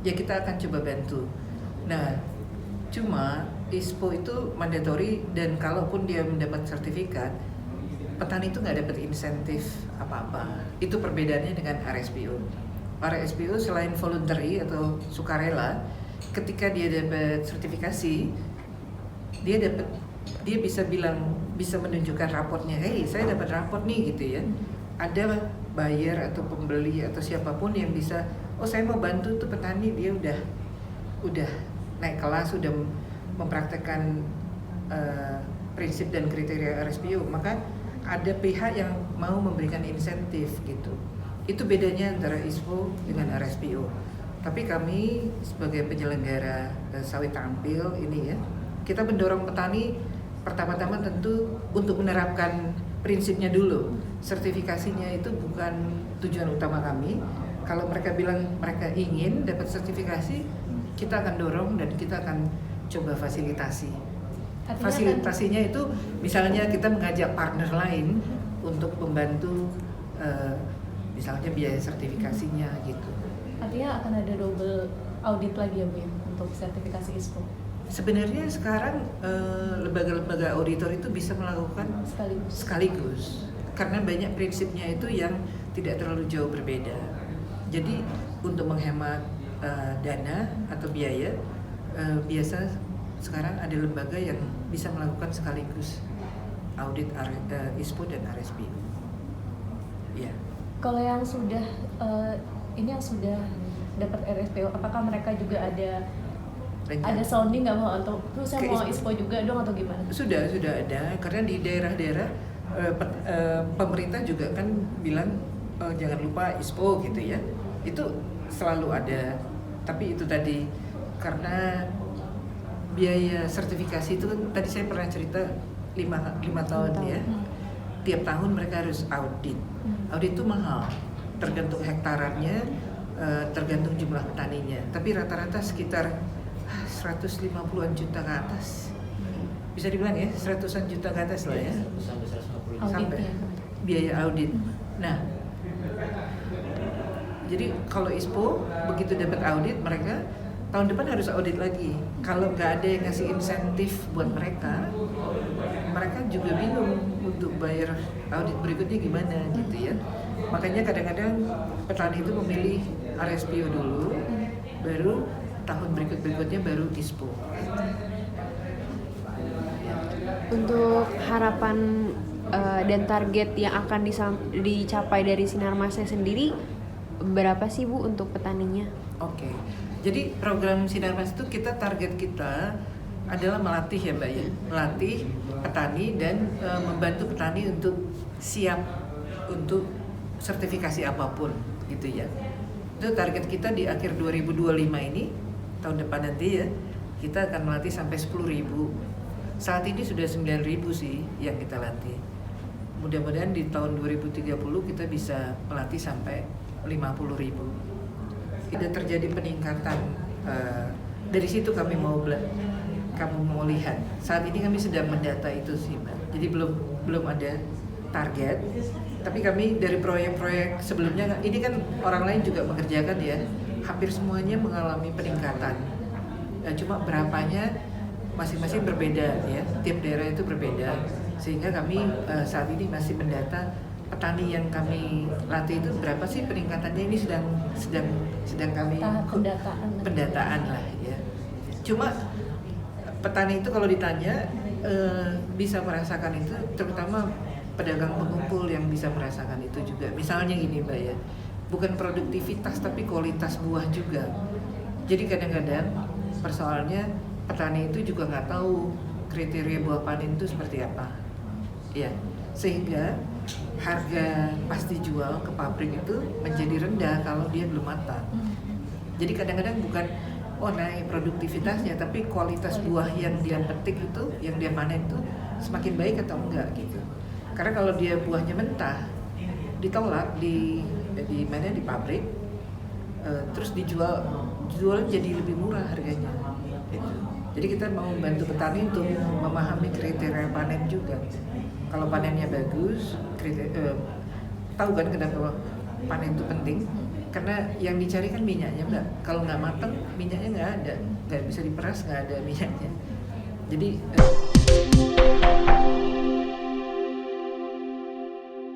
ya kita akan coba bantu. Nah, cuma ISPO itu mandatory, dan kalaupun dia mendapat sertifikat, petani itu nggak dapat insentif apa-apa. Itu perbedaannya dengan RSPO. RSPO selain voluntary atau sukarela, ketika dia dapat sertifikasi, dia bisa menunjukkan raportnya, hey saya dapat raport nih gitu ya. Ada buyer atau pembeli atau siapapun yang bisa, oh saya mau bantu tuh petani, dia udah naik kelas, sudah mempraktekkan prinsip dan kriteria RSPO, maka ada pihak yang mau memberikan insentif gitu. Itu bedanya antara ISPO dengan RSPO. Tapi kami sebagai penyelenggara sawit tampil ini ya, kita mendorong petani pertama-tama tentu untuk menerapkan prinsipnya dulu. Sertifikasinya itu bukan tujuan utama kami. Kalau mereka bilang mereka ingin dapat sertifikasi, kita akan dorong dan kita akan coba fasilitasi. Fasilitasinya itu misalnya kita mengajak partner lain untuk membantu misalnya biaya sertifikasinya gitu. Artinya akan ada double audit lagi ya Bu untuk sertifikasi ISPO? Sebenarnya sekarang lembaga-lembaga auditor itu bisa melakukan sekaligus karena banyak prinsipnya itu yang tidak terlalu jauh berbeda. Jadi untuk menghemat dana atau biaya, biasa sekarang ada lembaga yang bisa melakukan sekaligus audit ISPO dan RSPO. Ya. Kalau yang sudah yang sudah dapat RSPO, apakah mereka juga ada sounding nggak mau atau terus saya mau ISPO juga dong atau gimana? Sudah ada, karena di daerah-daerah pemerintah juga kan bilang jangan lupa ISPO gitu ya. Itu selalu ada. Tapi itu tadi karena biaya sertifikasi itu kan tadi saya pernah cerita 5 tahun ya. Tiap tahun mereka harus audit. Audit itu mahal, tergantung hektarannya, tergantung jumlah petaninya. Tapi rata-rata sekitar 150-an juta ke atas. Bisa dibilang ya, 100-an juta ke atas lah ya. Sampai biaya audit. Nah, jadi kalau ISPO begitu dapat audit, mereka tahun depan harus audit lagi. Kalau nggak ada yang ngasih insentif buat mereka juga bingung untuk bayar audit berikutnya gimana gitu ya. Makanya kadang-kadang petani itu memilih RSPO dulu, baru tahun berikutnya baru ISPO. Untuk harapan dan target yang akan dicapai dari Sinarmasnya sendiri, berapa sih Bu untuk petaninya? Oke. Jadi program Sinarmas itu target kita adalah melatih ya Mbak ya, melatih petani dan membantu petani untuk siap untuk sertifikasi apapun gitu ya. Itu target kita di akhir 2025 ini, tahun depan nanti ya, kita akan melatih sampai 10.000. Saat ini sudah 9.000 sih yang kita latih. Mudah-mudahan di tahun 2030 kita bisa melatih sampai 50.000. Tidak terjadi peningkatan, dari situ kamu mau lihat. Saat ini kami sedang mendata itu sih Mbak. Jadi belum ada target. Tapi kami dari proyek-proyek sebelumnya, ini kan orang lain juga mengerjakan ya, hampir semuanya mengalami peningkatan. Cuma berapanya masing-masing berbeda ya, tiap daerah itu berbeda. Sehingga kami saat ini masih mendata petani yang kami latih itu berapa sih peningkatannya. Ini sedang kami pendataan lah ya. Cuma petani itu kalau ditanya bisa merasakan itu, terutama pedagang pengumpul yang bisa merasakan itu juga. Misalnya gini Mbak ya, bukan produktivitas tapi kualitas buah juga. Jadi kadang-kadang persoalannya petani itu juga nggak tahu kriteria buah panen itu seperti apa ya, sehingga harga pasti jual ke pabrik itu menjadi rendah kalau dia belum matang. Jadi kadang-kadang bukan naik produktivitasnya, tapi kualitas buah yang dia petik itu, yang dia panen itu semakin baik atau enggak gitu. Karena kalau dia buahnya mentah, ditolak di pabrik, terus dijual jadi lebih murah harganya. Gitu. Jadi kita mau membantu petani untuk memahami kriteria panen juga. Kalau panennya bagus, tahu kan kenapa panen itu penting? karena yang dicari kan minyaknya mbak. Kalau nggak matang minyaknya nggak ada, nggak bisa diperas, nggak ada minyaknya. Jadi